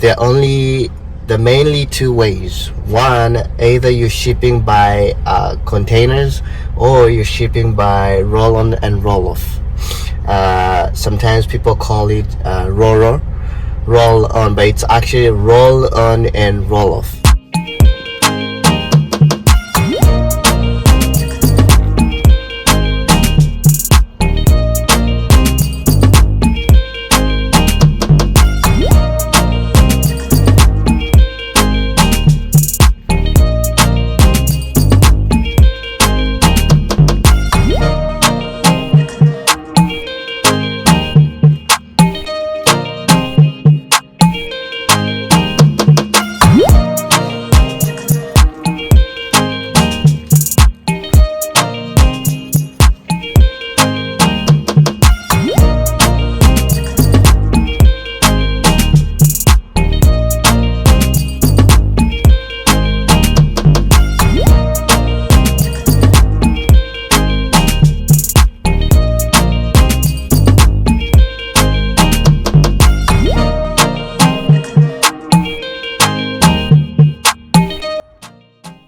there are the mainly two ways. One, either you're shipping by containers, or you're shipping by roll on and roll off. Sometimes people call it roll on, but it's actually roll on and roll off.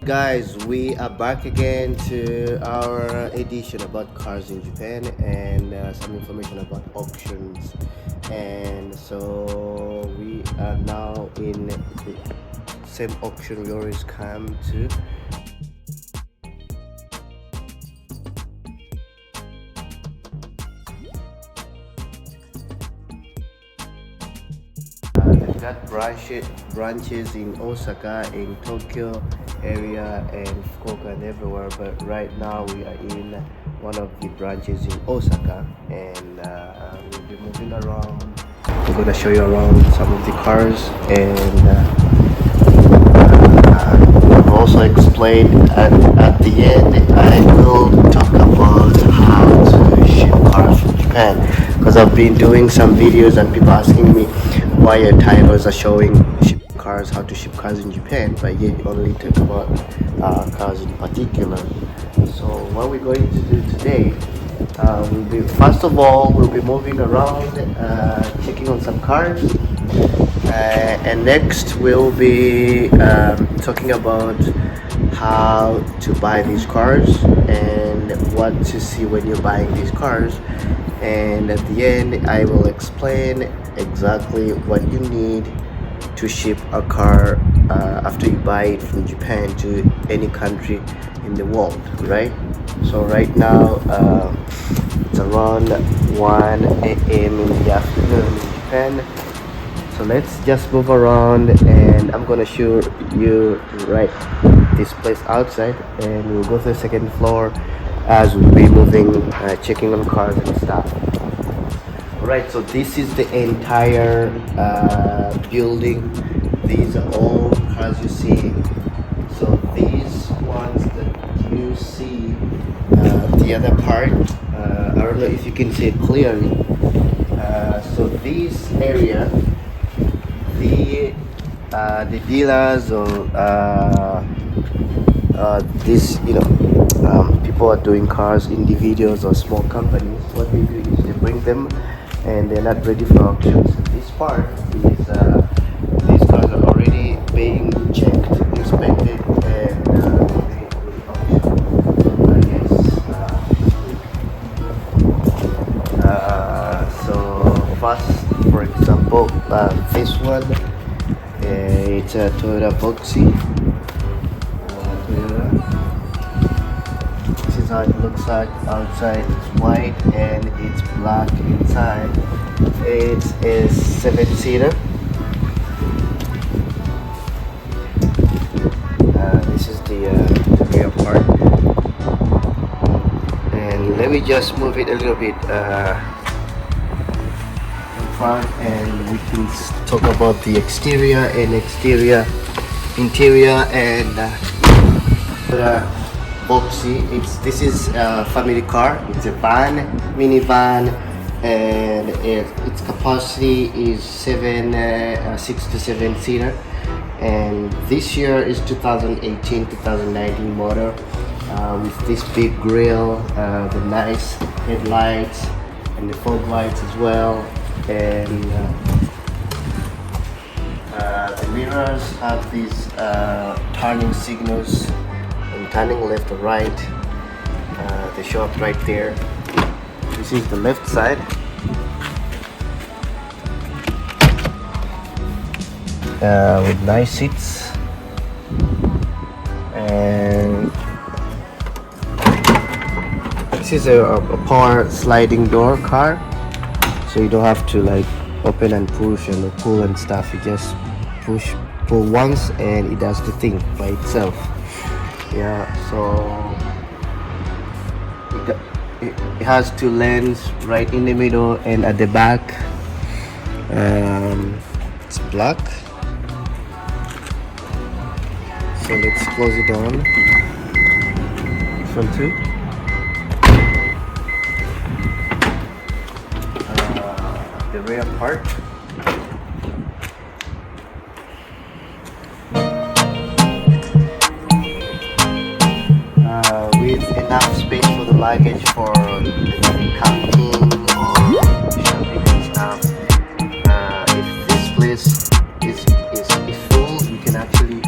Guys, we are back again to our edition about cars in Japan and some information about auctions. And so we are now in the same auction we always come to. They've got branches in Osaka, in Tokyo area, and Fukuoka, and everywhere. But right now we are in one of the branches in Osaka, and we'll be moving around. I'm gonna show you around some of the cars, and I've also explained at the end I will talk about how to ship cars from Japan, because I've been doing some videos and people asking me why your titles are showing how to ship cars in Japan, but yet you only talk about cars in particular. So what we're going to do today, first of all we'll be moving around, checking on some cars, and next we'll be talking about how to buy these cars and what to see when you're buying these cars, and at the end I will explain exactly what you need to ship a car after you buy it from Japan to any country in the world, right? So right now it's around 1 a.m. in the afternoon in Japan. So let's just move around, and I'm gonna show you right this place outside, and we'll go to the second floor as we'll be moving, checking on cars and stuff. Alright, so this is the entire building. These are all cars you see. So these ones that you see, the other part, I don't know if you can see it clearly. So this area, the dealers or this, people are doing cars, individuals or small companies. What they do is they bring them, and they're not ready for auctions. So this part is these cars are already being checked, inspected, and ready for the auction. So first, for example, this one, it's a Toyota Voxy. This is how it looks like outside. It's white and it's black inside. It's a 7-seater. This is the rear part, and let me just move it a little bit in front, and we can talk about the exterior and interior, and the Voxy. This is a family car. It's a minivan, and its capacity is 6 to 7 seater. And this year is 2018-2019 model, with this big grille, the nice headlights, and the fog lights as well, and The mirrors have these turning signals, and turning left or right. They show up right there. This is the left side. With nice seats, and this is a power sliding door car, so you don't have to like open and push and pull and stuff. You just pull once and it does the thing by itself. Yeah, so it has two lanes right in the middle and at the back. It's black. So let's close it on. This one too. The rear part. With enough space for the luggage for camping or shopping and stuff. If this place is full, you can actually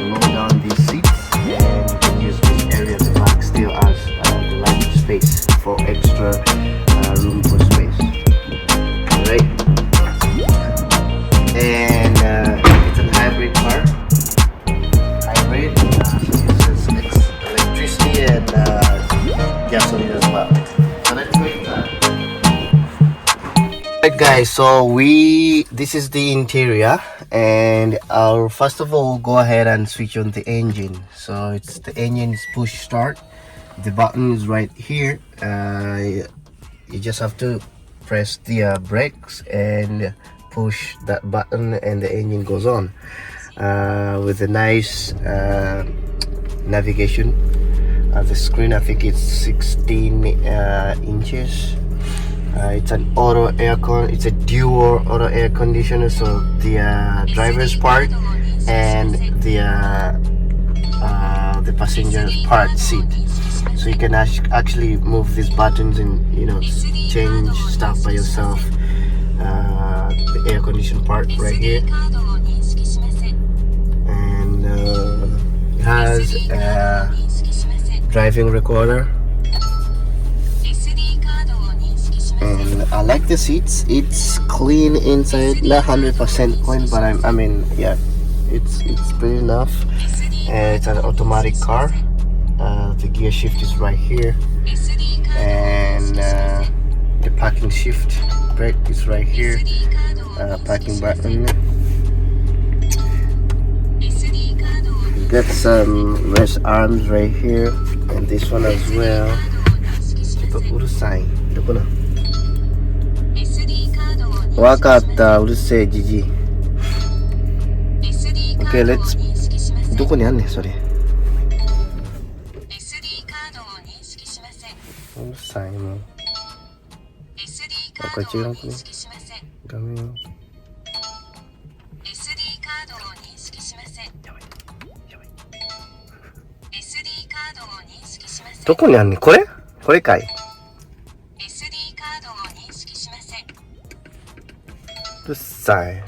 lower down these seats and you can use this area at the back still as the luggage space for extra room for space. Alright, and it's a hybrid car. Hybrid, so it uses electricity and gasoline as well. So let's go inside. Alright guys, so this is the interior, and I'll first of all go ahead and switch on the engine. So it's the engine is push start. The button is right here. You just have to press the brakes and push that button and the engine goes on with a nice navigation. The screen, I think it's 16 inches. It's an auto aircon. It's a dual auto air conditioner, so the driver's part and the passenger's part seat. So you can actually move these buttons and change stuff by yourself. The air condition part right here, and it has a driving recorder. And I like the seats. It's clean inside, not 100% clean, but I mean, yeah, it's pretty enough. And it's an automatic car. The gear shift is right here, and the parking shift brake is right here. Parking button. You got some rest arms right here, and this one as well. ちょっとうるさい。どこな？わかった、うるせえじじい。Okay, let's どこにあんねんそれ。うるさいもう。これ違うかね。画面を。どこにあんねんこれ？これかい。うるさい。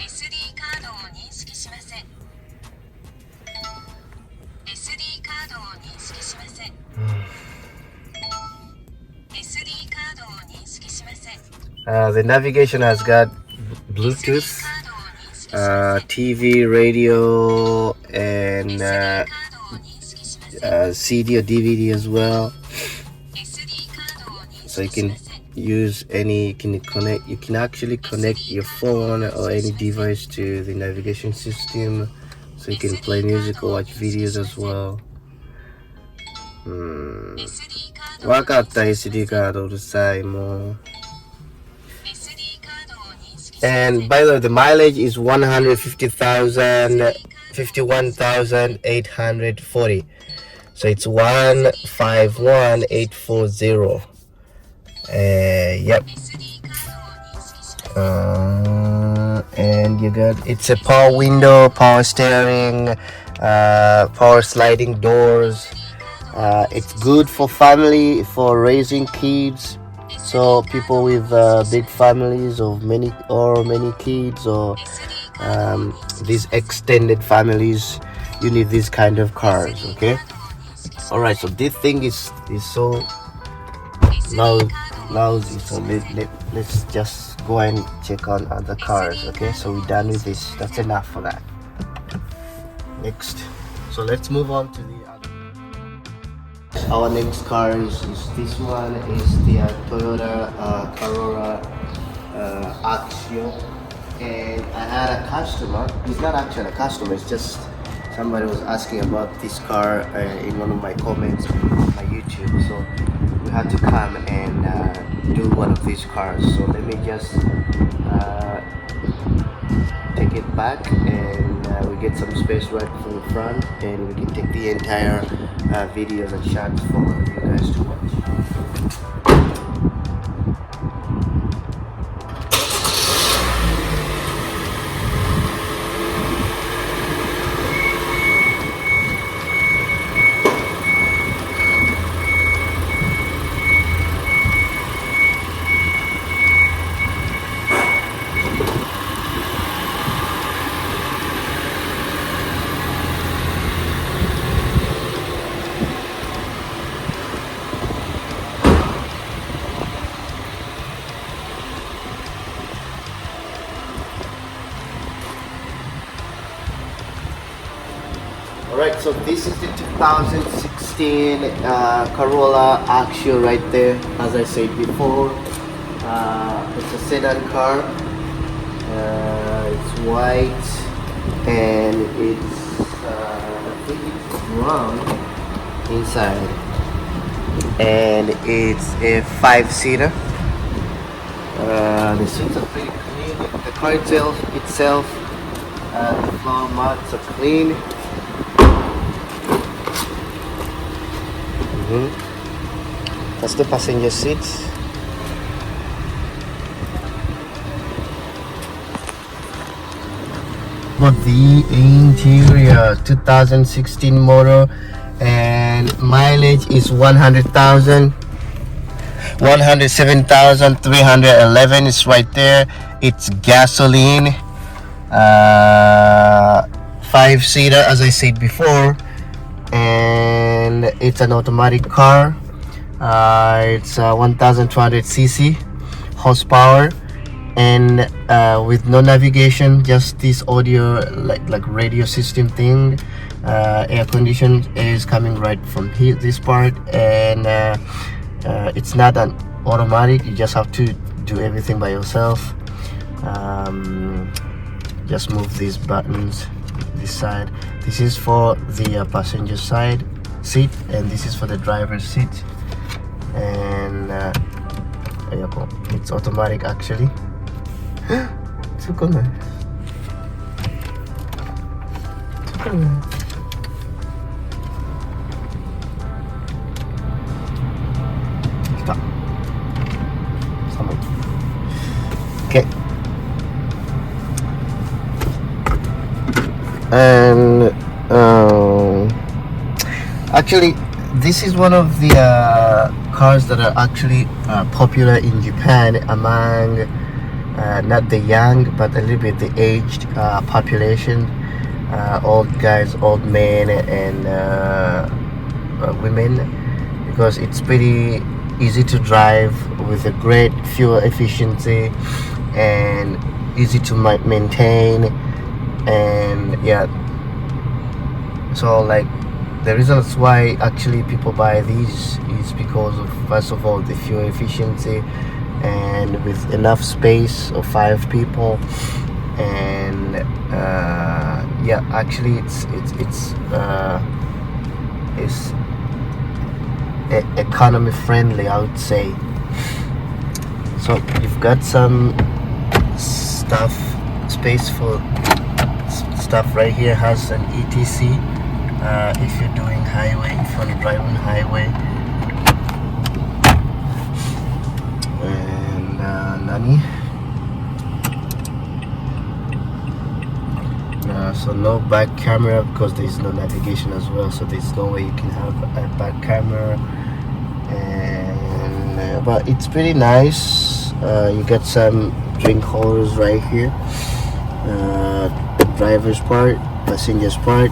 The navigation has got Bluetooth, TV, radio, and CD or DVD as well. So you can use you can actually connect your phone or any device to the navigation system, so you can play music or watch videos as well. わかった、SD カードうるさいもう。And by the way, the mileage is 51,840. So it's 151,840. Yep. And you got it's a power window, power steering, power sliding doors. It's good for family, for raising kids. So people with big families of many kids, or these extended families, you need these kind of cars. Okay, all right, so this thing is so lousy, so let's just go and check on other cars. Okay, so we're done with this. That's enough for that. Next, so let's move on to the other. Our next car is this one, is the Toyota Corolla Axio. And I had a customer, he's not actually a customer, it's just somebody was asking about this car in one of my comments on my YouTube. So we had to come and do one of these cars. So let me just take it back, and we get some space right from the front, and we can take the entire videos and shots for you guys to watch. Alright, so this is the 2016 Corolla Axio right there. As I said before, it's a sedan car. It's white, and it's I think it's brown inside, and it's a 5-seater. The seats are pretty clean. The car itself, the floor mats are clean. That's the passenger seats. For the interior, 2016 model, and mileage is 107,311 is right there. It's gasoline, 5-seater, as I said before, and it's an automatic car. It's 1,200 cc horsepower, and with no navigation, just this audio like radio system thing. Air condition is coming right from here, this part, and it's not an automatic. You just have to do everything by yourself. Just move these buttons this side. This is for the passenger side seat, and this is for the driver's seat. And it's automatic actually. Okay. And actually, this is one of the cars that are actually popular in Japan among not the young, but a little bit the aged population, old guys, old men, and women, because it's pretty easy to drive with a great fuel efficiency and easy to maintain. And yeah, so like the reasons why actually people buy these is because of, first of all, the fuel efficiency, and with enough space of 5 people, and yeah, actually it's economy friendly, I would say. So you've got some space for stuff right here. Has an ETC if you're doing highway, if you want to drive on highway. And nani? So no back camera because there's no navigation as well, so there's no way you can have a back camera. And but it's pretty nice. You got some drink holders right here, driver's part, passenger's part,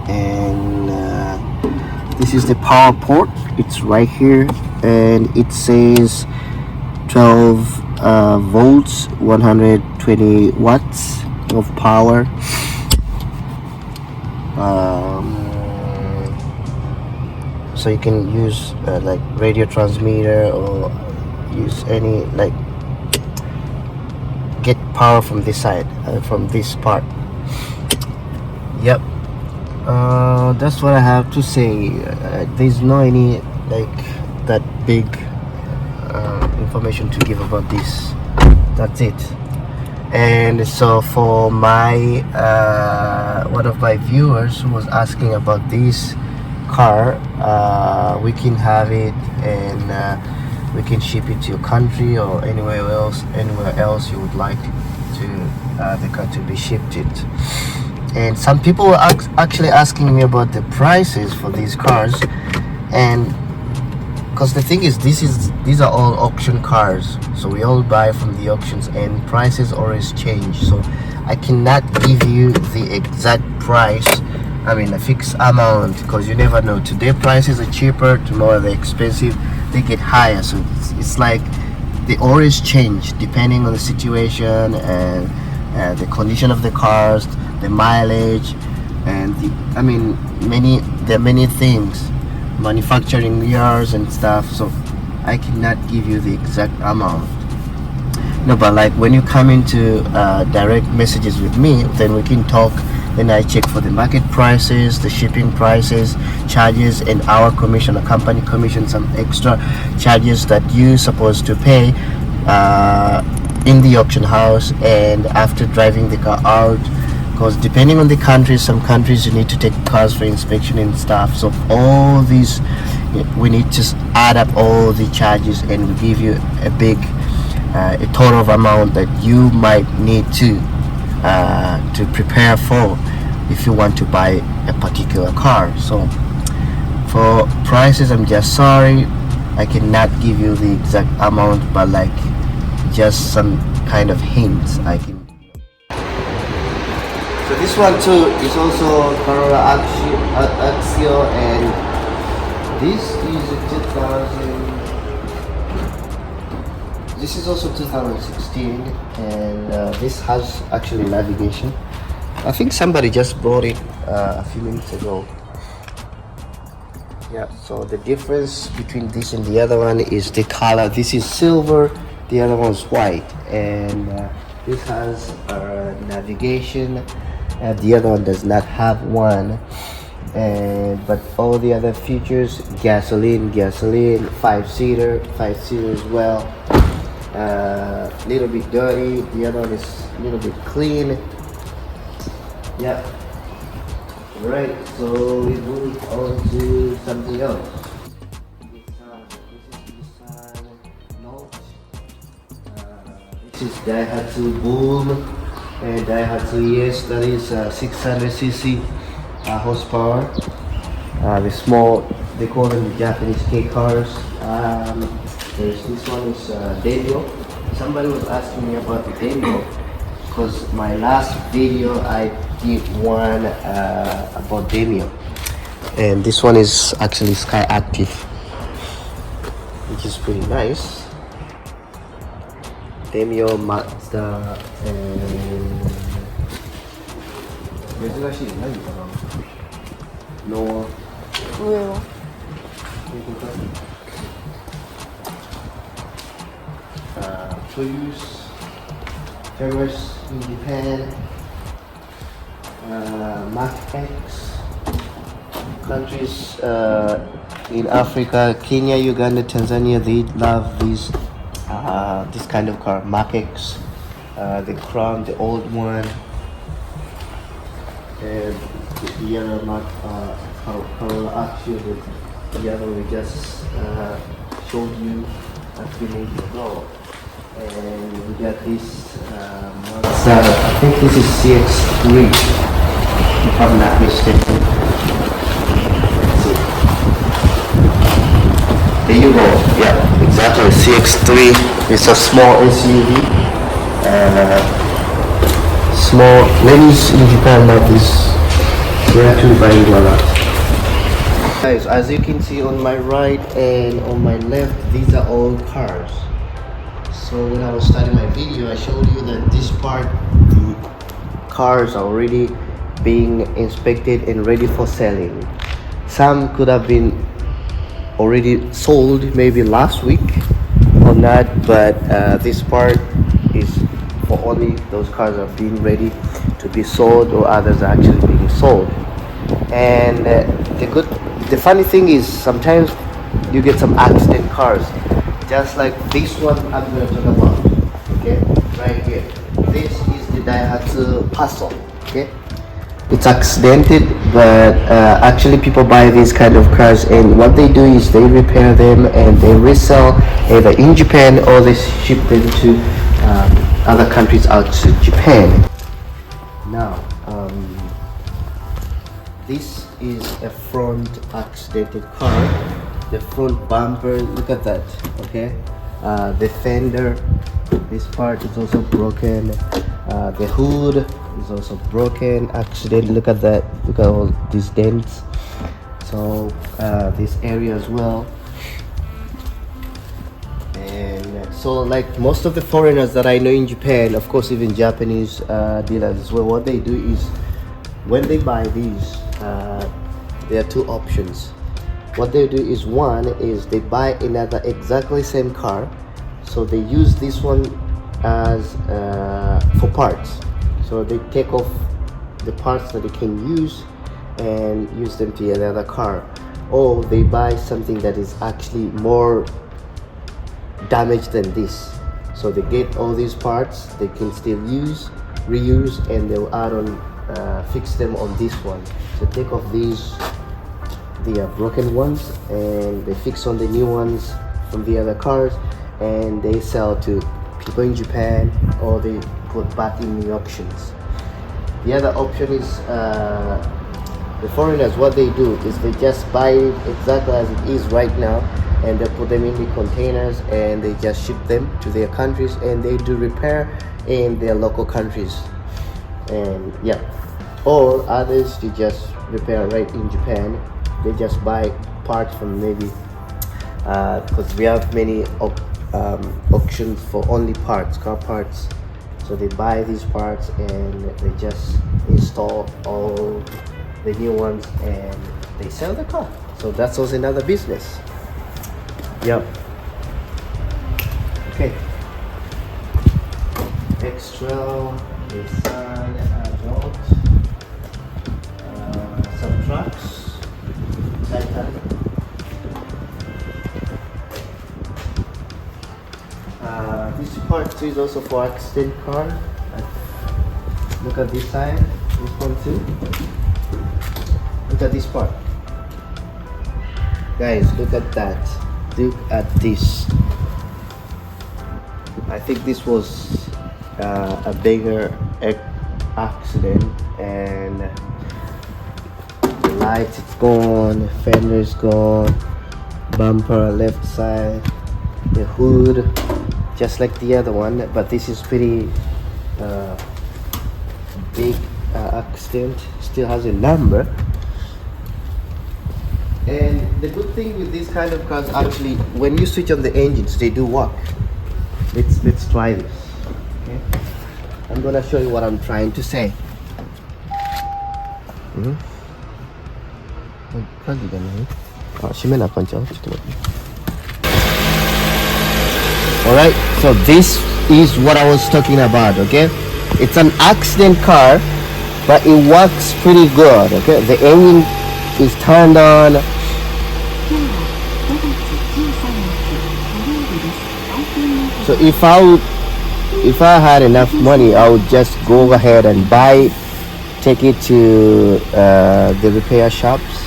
and this is the power port. It's right here, and it says 12 volts, 120 watts of power. So you can use like radio transmitter, or use any, like, get power from this side, from this part. Yep. That's what I have to say. There's no any like that big information to give about this. That's it. And so for my one of my viewers who was asking about this car, we can have it, and we can ship it to your country or anywhere else you would like to the car to be shipped it. And some people were actually asking me about the prices for these cars, and because the thing is, these are all auction cars, so we all buy from the auctions, and prices always change, so I cannot give you the exact price, I mean a fixed amount, because you never know. Today prices are cheaper, tomorrow they're expensive, they get higher, so it's like they always change depending on the situation and the condition of the cars, the mileage, and there are many things, manufacturing years and stuff, so I cannot give you the exact amount. No, but like when you come into direct messages with me, then we can talk. Then I check for the market prices, the shipping prices, charges, and our commission, a company commission, some extra charges that you're supposed to pay in the auction house and after driving the car out. Because depending on the countries, some countries you need to take cars for inspection and stuff. So all these, we need to add up all the charges, and we give you a big, a total of amount that you might need to prepare for if you want to buy a particular car. So for prices, I'm just sorry, I cannot give you the exact amount, but like just some kind of hints I can. So this one too is also Corolla Axio, and this is a 2000. This is also 2016, and this has actually navigation. I think somebody just brought it a few minutes ago. Yeah, so the difference between this and the other one is the color. This is silver, the other one's white, and this has navigation. The other one does not have one, but all the other features, gasoline, 5-seater as well. Little bit dirty, the other one is a little bit clean. Yeah. Right, so we move on to something else. This is Daihatsu Boom and Daihatsu ES, that is 600cc horsepower. The small, they call them the Japanese K cars. There's this one is Demio. Somebody was asking me about the Demio, because my last video I did one about Demio, and this one is actually Sky Active, which is pretty nice. Demio, Mazda, and no. Ferris in Japan, Mac X, countries in Africa, Kenya, Uganda, Tanzania, they love these this kind of car, Mac X, the Crown, the old one, and the other Corolla Axio, the other we just showed you a few minutes ago. And we got this Mazda, I think this is CX-3, if I'm not mistaken. That's it. There you go, yeah, exactly, CX-3. It's a small SUV. small ladies in Japan love this. We're actually buying a lot. Guys, as you can see on my right and on my left, these are all cars. So when I was starting my video, I showed you that this part, the cars are already being inspected and ready for selling. Some could have been already sold maybe last week or not, but this part is for only those cars are being ready to be sold, or others are actually being sold. And the funny thing is sometimes you get some accident cars, just like this one I'm going to talk about. Okay, right here. This is the Daihatsu Passo. Okay, it's accidented, but actually people buy these kind of cars, and what they do is they repair them and they resell either in Japan or they ship them to other countries out to Japan. Now, this is a front accidented car. The front bumper, look at that. Okay, the fender, this part is also broken. The hood is also broken, accident. Look at that, look at all these dents. So this area as well. And so like most of the foreigners that I know in Japan, of course even Japanese dealers as well, what they do is when they buy these, there are two options. What they do is, one is they buy another exactly same car, so they use this one as for parts. So they take off the parts that they can use and use them to another car, or they buy something that is actually more damaged than this. So they get all these parts they can still use, reuse, and they'll add on, fix them on this one. So take off these, the broken ones, and they fix on the new ones from the other cars, and they sell to people in Japan, or they put back in the auctions. The other option is the foreigners, what they do is they just buy it exactly as it is right now, and they put them in the containers and they just ship them to their countries, and they do repair in their local countries. And yeah, or others they just repair right in Japan. They just buy parts from maybe because we have many auctions for only parts, car parts. So they buy these parts and they just install all the new ones and they sell the car. So that's also another business. Yep. Okay. Extra, Nissan, adult, some trucks, Titan. This part is also for accident car. Look at this side, this one too. Look at this part. Guys, look at that. Look at this. I think this was a bigger accident, and the light is gone, fender is gone, bumper left side, the hood just like the other one, but this is pretty big accident. Still has a number. And the good thing with these kind of cars, actually, when you switch on the engines, they do work. Let's try this. Okay, I'm gonna show you what I'm trying to say. Alright, so this is what I was talking about. Okay, it's an accident car, but it works pretty good. Okay, the engine is turned on. So if I had enough money, I would just go ahead and buy, take it to the repair shops,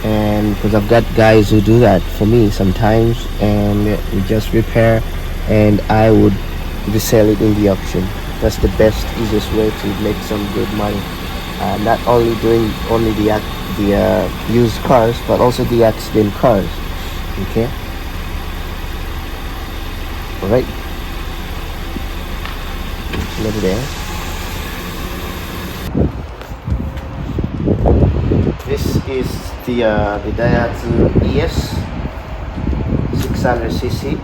and because I've got guys who do that for me sometimes, and we just repair, and I would resell it in the auction. That's the best, easiest way to make some good money. Not only doing only the used cars, but also the accident cars. Okay. Alright. Over there. This is the Daihatsu ES 600cc,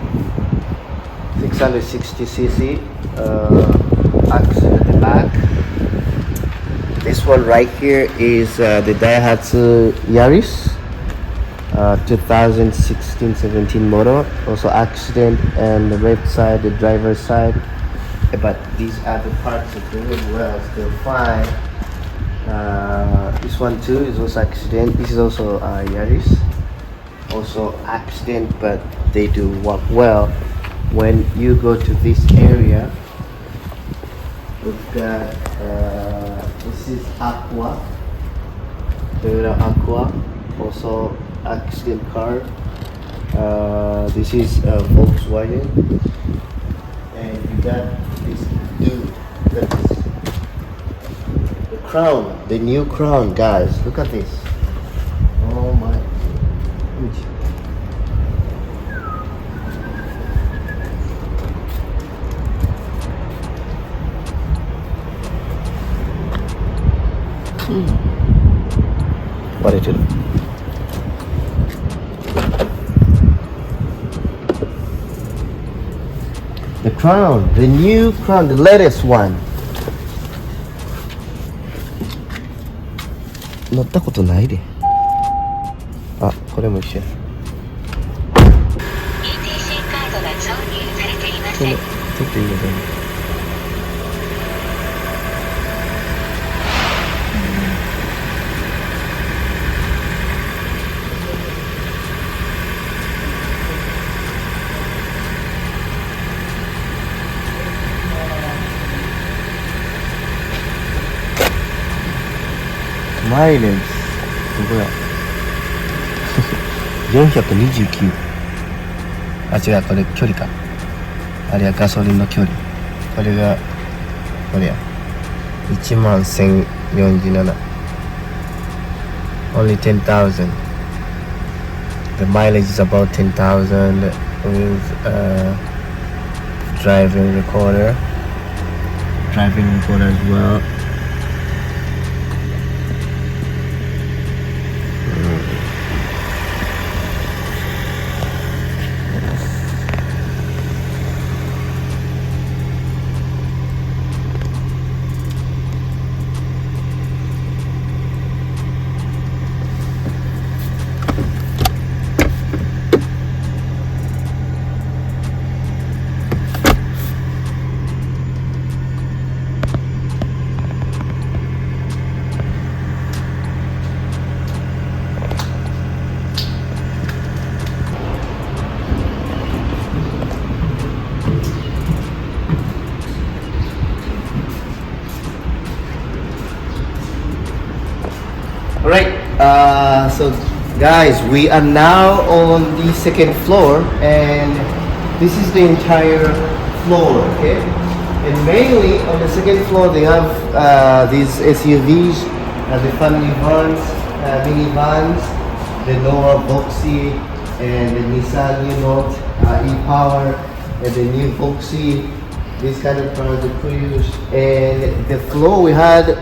660cc axle at the back. This one right here is the Daihatsu Yaris 2016-17 model, also accident, and the left side, the driver's side, but these other parts are doing well, still fine. This one too is also accident. This is also Yaris, also accident, but they do work well. When you go to this area, we've got this is Aqua, Toyota Aqua, also accident car. This is Volkswagen, and you got this dude. Look at this. The Crown, the new Crown, guys. Look at this. Oh my. What it is? The Crown, the new Crown, the latest one. 乗ったことないで。あ、これも一緒や。ETC カードが挿入されていません。ちょっといいのかな。マイレージどこや429。あ、違う、これ距離か。あれはガソリンの距離。これがこれや11047。 only 10,000. The mileage is about 10,000 with driving recorder as well. Alright, so guys, we are now on the second floor, and this is the entire floor, okay? And mainly on the second floor they have these SUVs, the family vans, minivans, the Nova Voxy, and the Nissan Note e-Power, and the new Voxy, this kind of cars, the Prius. And the floor we had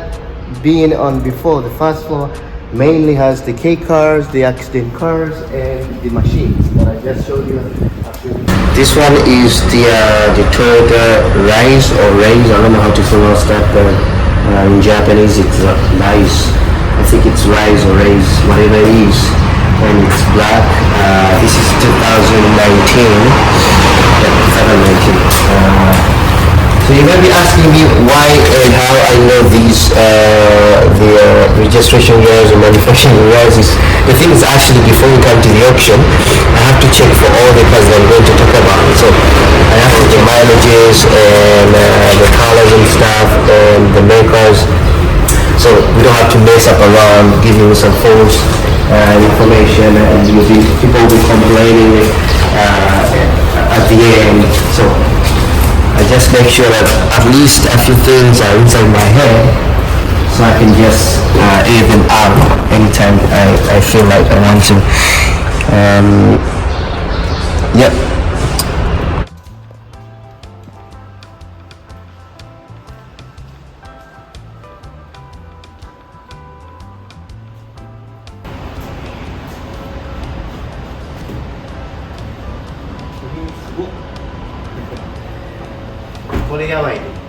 been on before, the first floor, mainly has the K cars, the accident cars, and the machines that I just showed you. This one is the Toyota Rise or Raise. I don't know how to pronounce that, but in Japanese it's Rise. I think it's Rise or Raise, whatever it is, and it's black. This is 2019. Yeah, 2019. So you might be asking me why and how I know these the registration years or manufacturing years. The thing is, actually before we come to the auction, I have to check for all the cars that I'm going to talk about. So I have to check mileages and the colors and stuff and the makers, so we don't have to mess up around giving you some false information, and people will be complaining at the end. So I just make sure that at least a few things are inside my head, so I can just air them out anytime I feel like I want to. Yep. これやばいね。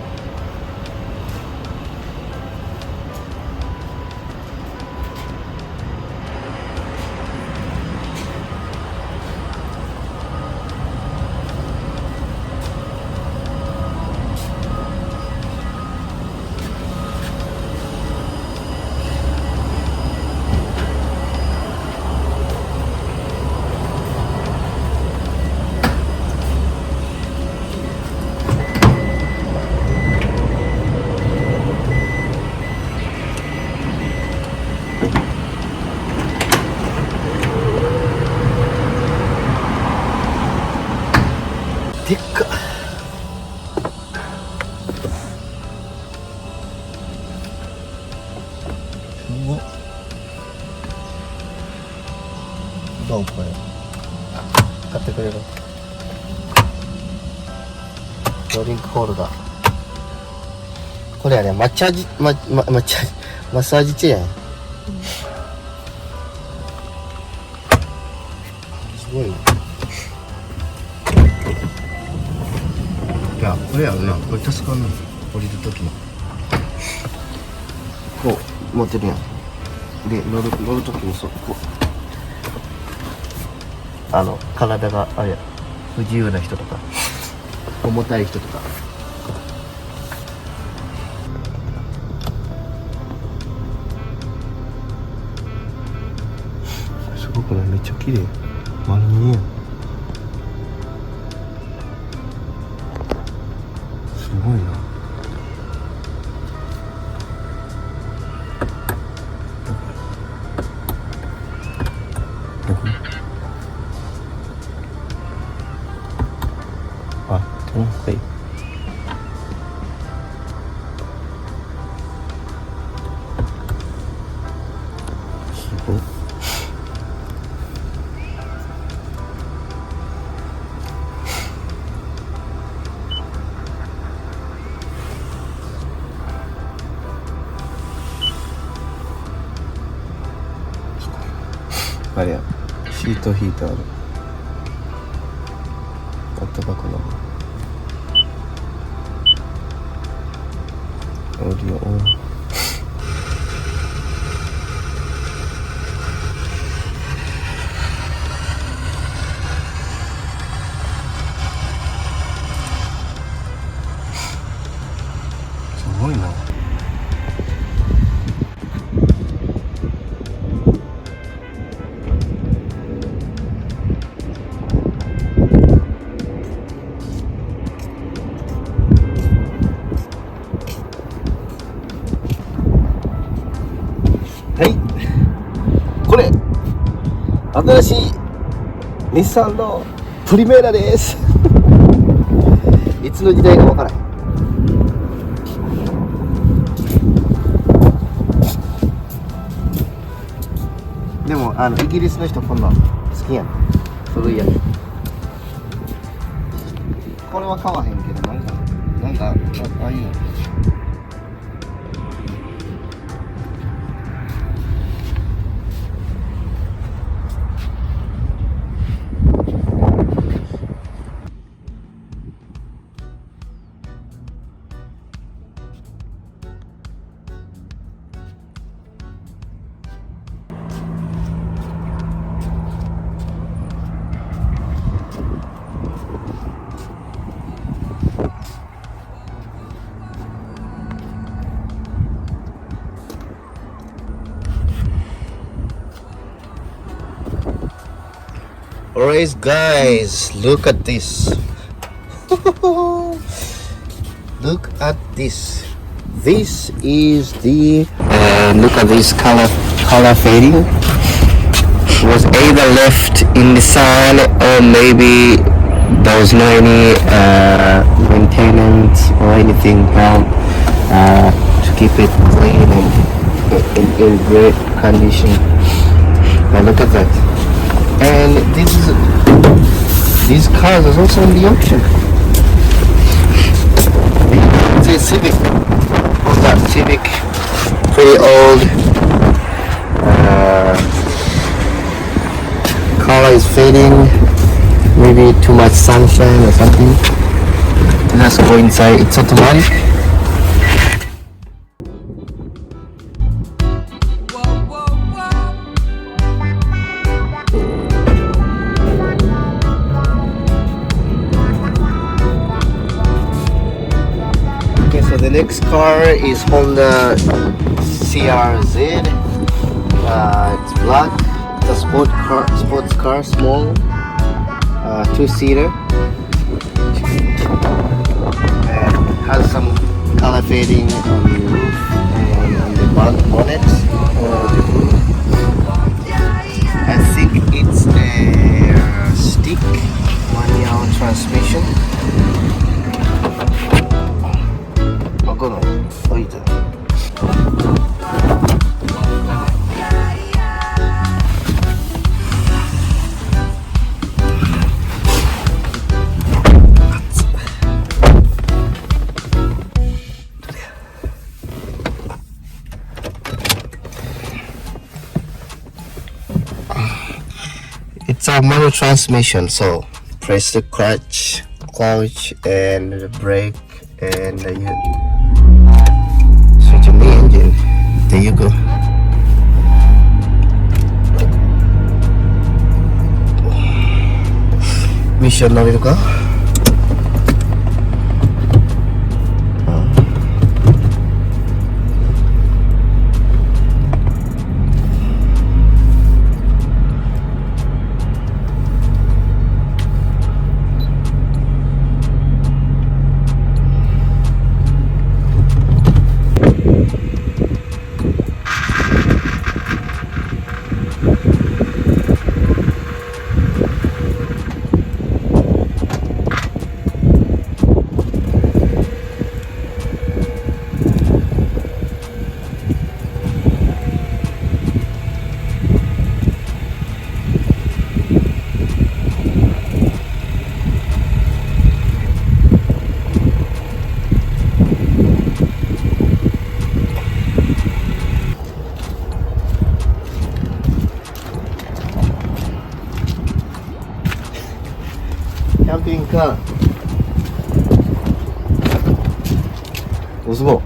でっか。すごっ。どうこれ買ってくれる？ドリンクホルダー。これはね、マッサージチェアやん。すごいね。いや、これやるな。これ助かんな。降りるときの。こう持ってるやん。で、乗るときにこう。体があれや、不自由な人とか、重たい人とか。すごくない？めっちゃ綺麗。丸見えやん。すごいな。どこ？あ、手の方がいい。すごい。あれや、シートヒーターある。あったかくなる。オーディオオン。すごいな。はい、これ新しい日産のプリメーラですいつの時代かわからない。でもイギリスの人こんなん好きやん。古いやつ。これは買わへんけど、なんかああいうのAlright guys, look at this. Look at this. This is the look at this color fading. It was either left in the sun or maybe there was no any maintenance or anything done to keep it clean and in great condition. Now look at that. And these cars are also in the auction. It's a Civic. What's that? Civic, pretty old. Color is fading. Maybe too much sunshine or something. Let's go inside. It's automatic. Okay, so the next car is Honda CRZ. It's black. It's a sports car, small, two-seater, and has some color fading on the roof and on the bonnet. I think it's a stick manual transmission. It's a manual transmission, so press the clutch, and the brake, and you switch on the engine. There you go. Mission 乗れるか? 캠핑카 오스모.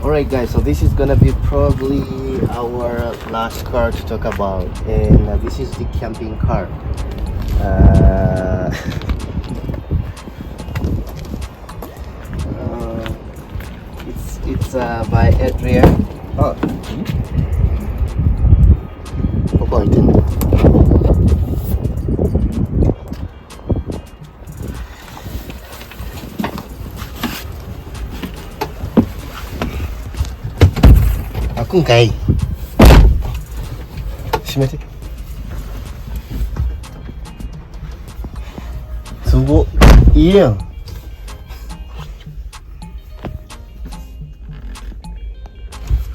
Alright guys, so this is gonna be probably our last car to talk about, and this is the camping car. It's by Adria. Oh, apa itu? Aku ngai. 閉めて。すごい。いいやん。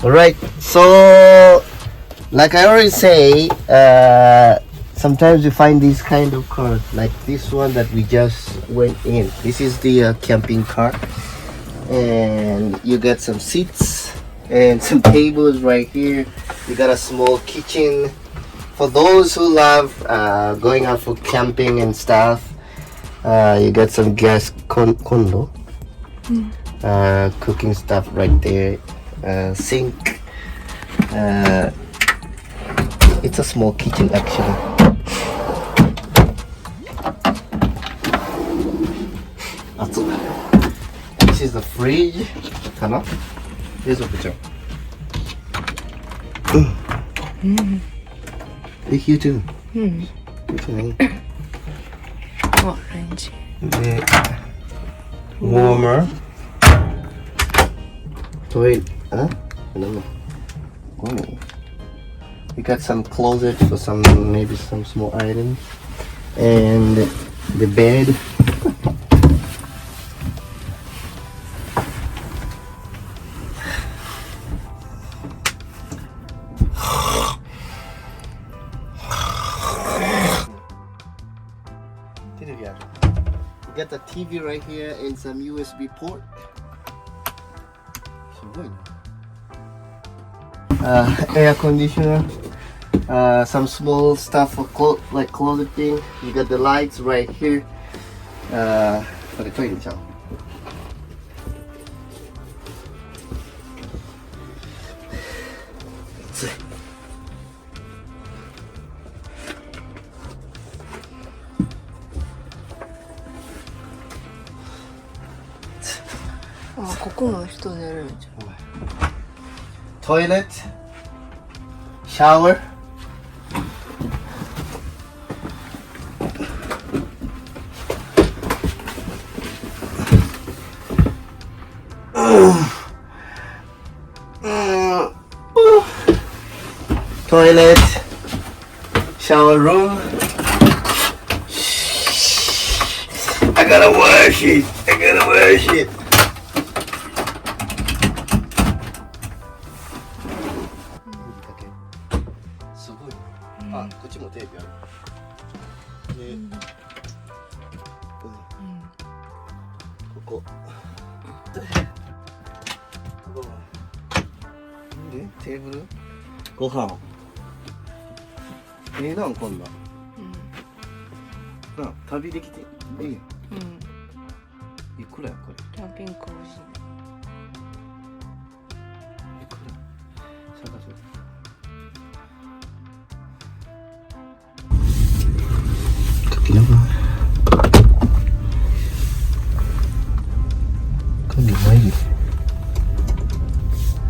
Alright, so like I already say, sometimes you find these kind of cars, like this one that we just went in. This is the camping car, and you got some seats and some tables right here. You got a small kitchen for those who love going out for camping and stuff. You got some gas condo, cooking stuff right there. Sink. It's a small kitchen actually. This is the fridge. Kana? Here's a picture. Big you too. Orange. Warmer. Wait. Huh? Oh. We got some closet for some, maybe some small items, and the bed. We got the TV right here and some USB port. Air conditioner. Some small stuff for like clothing. You got the lights right here. これトイレちゃう。暑い。あ、ここも人寝るんじゃん。Toilet, shower. Toilet, shower room. I gotta wash it. I gotta wash it. すごい。あ、こっちもテープある。で、ここ。で、テーブル。ご飯。なんこんな。な、旅できて。いくらやこれ。キャンピングカー欲しい。いくら。探そう。鍵ないで。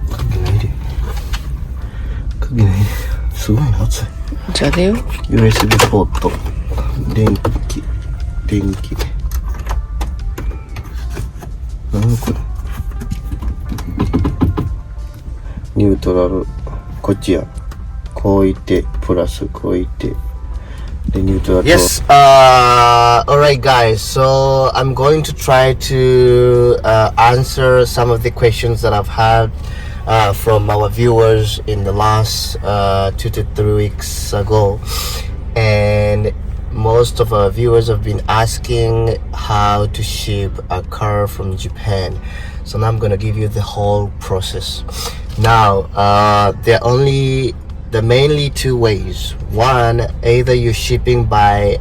鍵ないですごいな、熱い。じゃあだよ。USB ポート。電気。何これ。ニュートラル。こっちや。こういって、プラスこういって。Yes, alright guys, so I'm going to try to answer some of the questions that I've had from our viewers in the last 2 to 3 weeks ago. And most of our viewers have been asking how to ship a car from Japan. So now I'm going to give you the whole process. Now, there are mainly two ways. One, either you're shipping by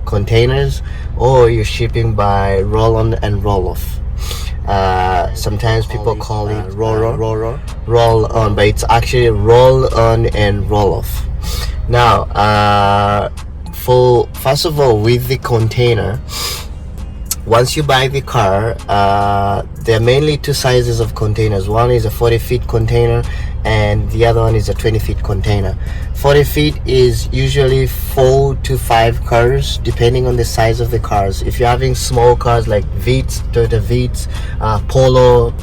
containers or you're shipping by roll-on and roll-off. Sometimes people call it roll-on, but it's actually roll-on and roll-off. Now, first of all, with the container, once you buy the car, there are mainly two sizes of containers. One is a 40 feet container and the other one is a 20 feet container. 40 feet is usually 4 to 5 cars depending on the size of the cars. If you're having small cars like Vitz, Toyota Vitz, Polo,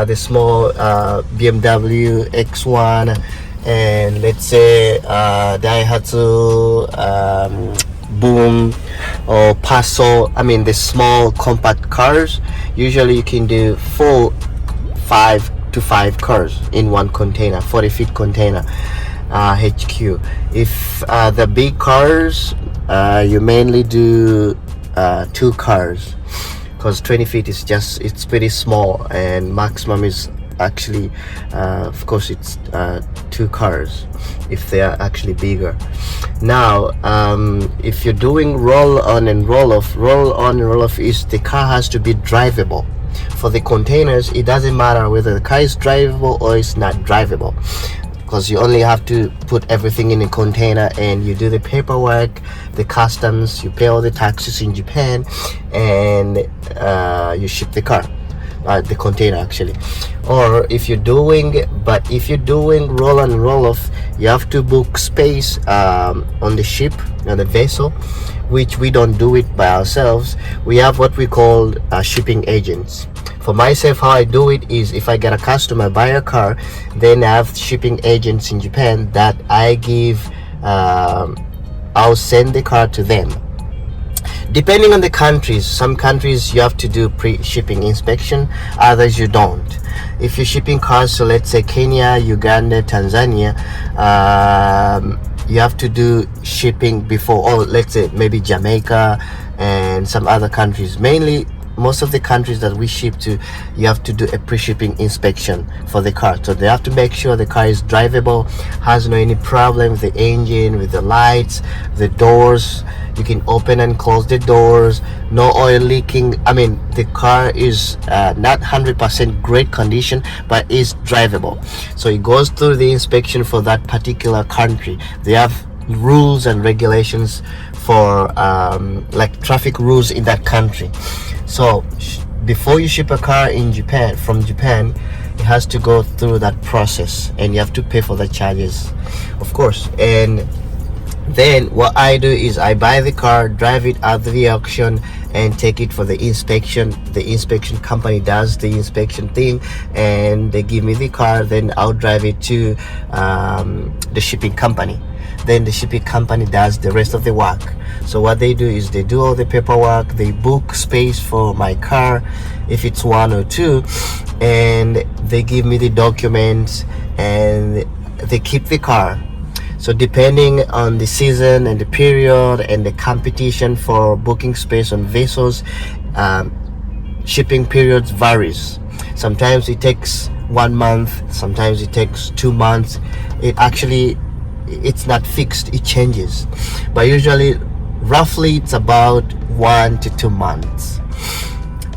the small BMW X1, and let's say Daihatsu, Boom or Passo, I mean the small compact cars, usually you can do 5 to 5 cars in one container, 40 feet container, HQ. If the big cars, you mainly do 2 cars, because 20 feet is just, it's pretty small, and maximum is actually of course it's 2 cars if they are actually bigger. Now if you're doing roll-on and roll-off is the car has to be drivable. For the containers, it doesn't matter whether the car is drivable or it's not drivable, because you only have to put everything in a container and you do the paperwork, the customs, you pay all the taxes in Japan, and you ship the car, the container actually. Or if you're doing roll on roll off, you have to book space on the ship, on the vessel, which we don't do it by ourselves. We have what we call shipping agents. For myself, how I do it is, if I get a customer buy a car, then I have shipping agents in Japan that I give, I'll send the car to them. Depending on the countries, some countries you have to do pre-shipping inspection, others you don't. If you're shipping cars, so let's say Kenya, Uganda, Tanzania, you have to do shipping before, or let's say maybe Jamaica and and some other countries. Mainly, most of the countries that we ship to, you have to do a pre-shipping inspection for the car. So they have to make sure the car is drivable, has no any problem with the engine, with the lights, the doors. You can open and close the doors, no oil leaking. I mean, the car is not 100% great condition, but is drivable. So it goes through the inspection for that particular country. They have rules and regulations for like traffic rules in that country. So before you ship a car in Japan, from Japan, it has to go through that process, and you have to pay for the charges, of course. And then what I do is I buy the car, drive it at the auction, and take it for the inspection. The inspection company does the inspection thing, and they give me the car. Then I'll drive it to the shipping company. Then the shipping company does the rest of the work. So what they do is they do all the paperwork, they book space for my car if it's 1 or 2, and they give me the documents, and they keep the car. So depending on the season and the period and the competition for booking space on vessels, shipping periods varies. Sometimes it takes 1 month, sometimes it takes 2 months. It's not fixed, it changes, but usually roughly it's about 1 to 2 months.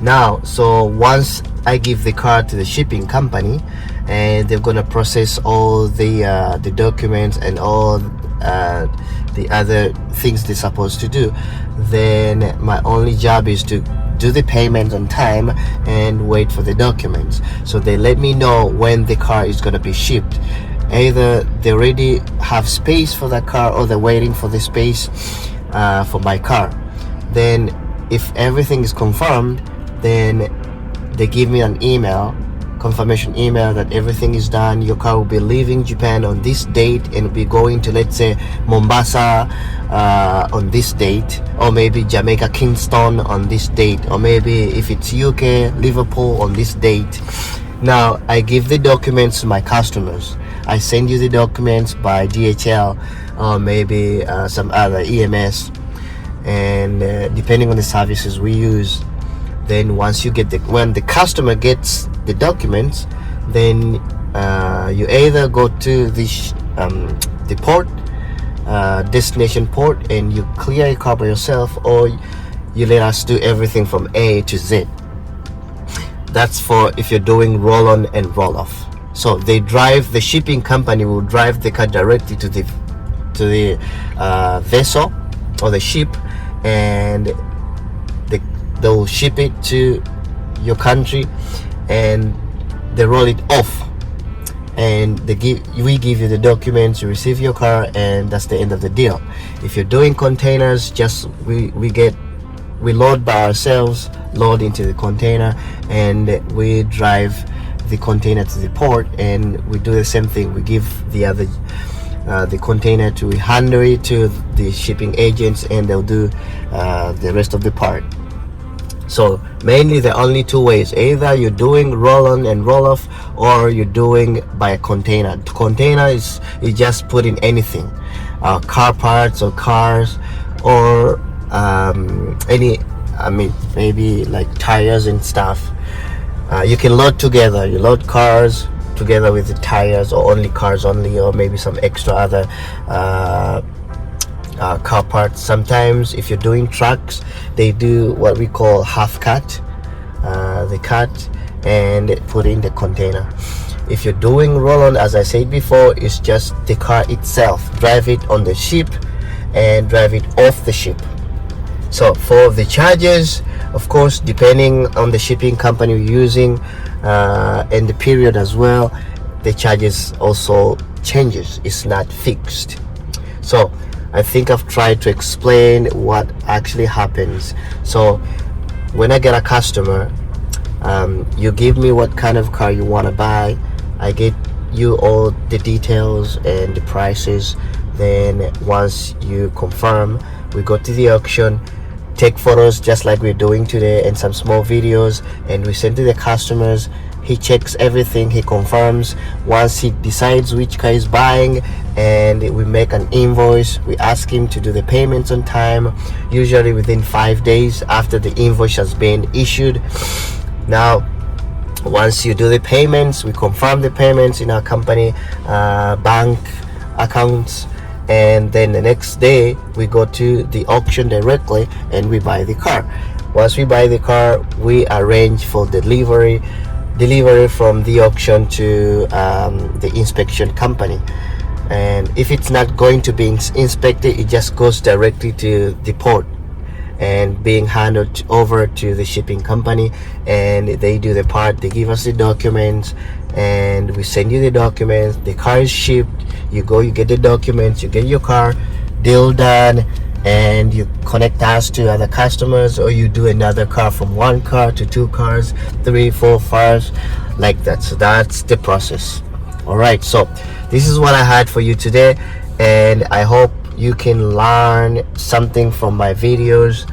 Now, so once I give the car to the shipping company, and they're gonna process all the documents and all the other things they're supposed to do, then my only job is to do the payment on time and wait for the documents. So they let me know when the car is gonna be shipped. Either they already have space for that car, or they're waiting for the space for my car. Then if everything is confirmed, then they give me an email, confirmation email, that everything is done. Your car will be leaving Japan on this date and will be going to, let's say, Mombasa on this date, or maybe Jamaica, Kingston on this date, or maybe if it's UK, Liverpool on this date. Now I give the documents to my customers. I send you the documents by DHL or maybe some other EMS, and depending on the services we use. Then once you get when the customer gets the documents, then you either go to the port, destination port, and you clear your car by yourself, or you let us do everything from A to Z. That's for if you're doing roll-on and roll-off. So the shipping company will drive the car directly to the vessel or the ship, and they'll ship it to your country, and they roll it off, and we give you the documents, you receive your car, and that's the end of the deal. If you're doing containers, just we load by ourselves, load into the container, and we drive the container to the port, and we do the same thing. We give the container we handle it to the shipping agents, and they'll do the rest of the part. So mainly the only 2 ways: either you're doing roll-on and roll-off, or you're doing by a container. The container is just put in anything, car parts or cars, or maybe like tires and stuff. You can load together. You load cars together with the tires, or only cars only, or maybe some extra other car parts. Sometimes if you're doing trucks, they do what we call half cut. They cut and put in the container. If you're doing roll-on, as I said before, it's just the car itself. Drive it on the ship and drive it off the ship. So for the charges, of course, depending on the shipping company you're using and the period as well, the charges also changes. It's not fixed. So I think I've tried to explain what actually happens. So when I get a customer, you give me what kind of car you want to buy. I get you all the details and the prices. Then once you confirm, we go to the auction, take photos just like we're doing today, and some small videos, and we send to the customers. he checks everything, he confirms. Once he decides which car he's buying, and we make an invoice, we ask him to do the payments on time, usually within 5 days after the invoice has been issued. Now once you do the payments, we confirm the payments in our company bank accounts, and then the next day we go to the auction directly and we buy the car. Once we buy the car, we arrange for delivery from the auction to the inspection company. And if it's not going to be inspected, it just goes directly to the port and being handed over to the shipping company, and they do the part. They give us the documents and we send you the documents. The car is shipped, you go, you get the documents, you get your car, deal done, and you connect us to other customers, or you do another car, from one car to 2 cars, 3, 4, 5, like that. So that's the process. All right, so this is what I had for you today, and I hope you can learn something from my videos.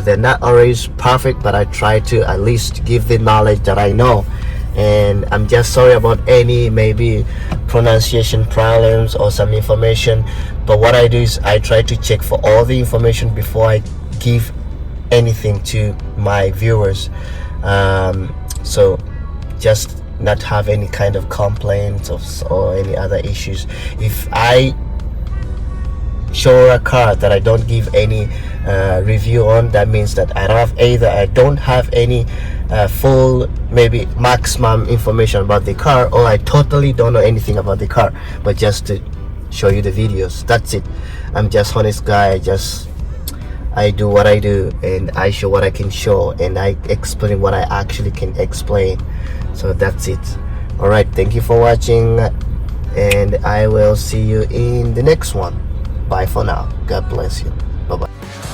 They're not always perfect, but I try to at least give the knowledge that I know. And I'm just sorry about any maybe pronunciation problems or some information, but what I do is I try to check for all the information before I give anything to my viewers, so just not have any kind of complaints or any other issues. If I show a car that I don't give any review on, that means that I don't have any full, maybe maximum information about the car, or I totally don't know anything about the car, but just to show you the videos. That's it. I'm just honest guy. I do what I do, and I show what I can show, and I explain what I actually can explain. So that's it. All right, thank you for watching, and I will see you in the next one. Bye for now. God bless you. Bye bye.